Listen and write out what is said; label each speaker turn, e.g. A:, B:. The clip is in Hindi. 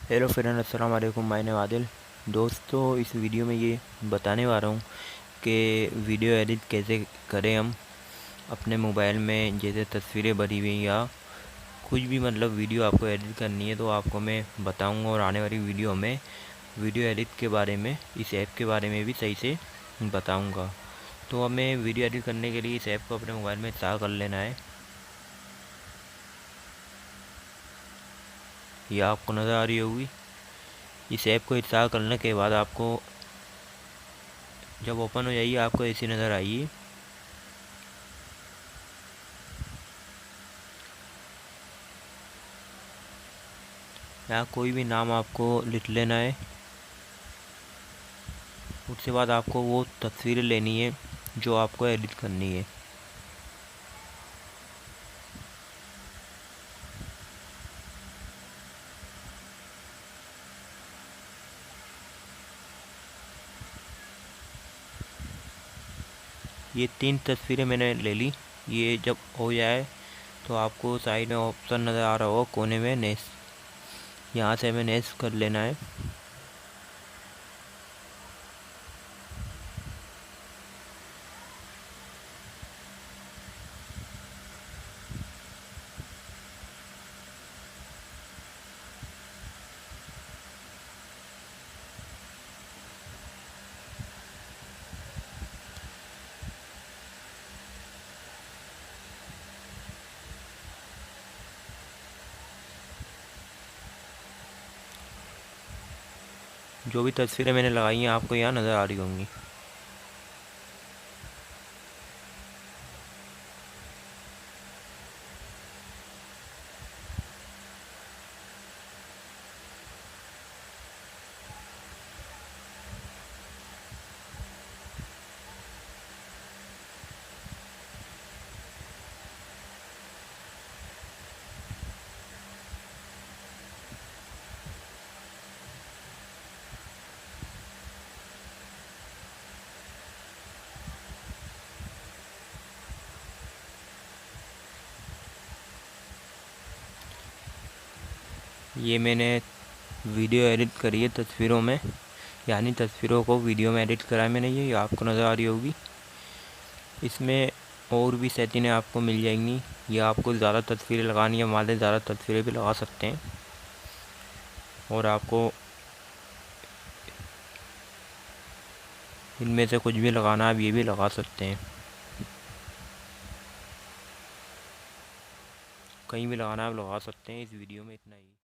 A: हेलो फ्रेंड, अस्सलाम वालेकुम। My name Adil. दोस्तों, इस वीडियो में ये बताने वाला हूँ कि वीडियो एडिट कैसे करें हम अपने मोबाइल में। जैसे तस्वीरें भरी हुई या कुछ भी, मतलब वीडियो आपको एडिट करनी है तो आपको मैं बताऊँगा। और आने वाली वीडियो में वीडियो एडिट के बारे में, इस ऐप के बारे में भी सही से बताऊँगा। तो हमें वीडियो एडिट करने के लिए इस ऐप को अपने मोबाइल में इंस्टॉल कर लेना है। यह आपको नज़र आ रही होगी। इस ऐप को इंस्टॉल करने के बाद आपको जब ओपन हो जाइए आपको ऐसी नज़र आइए। यहाँ कोई भी नाम आपको लिख लेना है। उसके बाद आपको वो तस्वीरें लेनी है जो आपको एडिट करनी है। ये 3 तस्वीरें मैंने ले ली। ये जब हो जाए तो आपको साइड में ऑप्शन नज़र आ रहा होगा कोने में, नेक्स्ट। यहाँ से हमें नेक्स्ट कर लेना है। जो भी तस्वीरें मैंने लगाई हैं आपको यहाँ नज़र आ रही होंगी। ये मैंने वीडियो एडिट करी है तस्वीरों में, यानी तस्वीरों को वीडियो में एडिट करा है मैंने। ये आपको नज़र आ रही होगी। इसमें और भी सेटिंगें आपको मिल जाएंगी। या आपको ज़्यादा तस्वीरें लगानी है, हमारे ज़्यादा तस्वीरें भी लगा सकते हैं। और आपको इनमें से कुछ भी लगाना है, आप ये भी लगा सकते हैं। कहीं भी लगाना है आप लगा सकते हैं। इस वीडियो में इतना ही।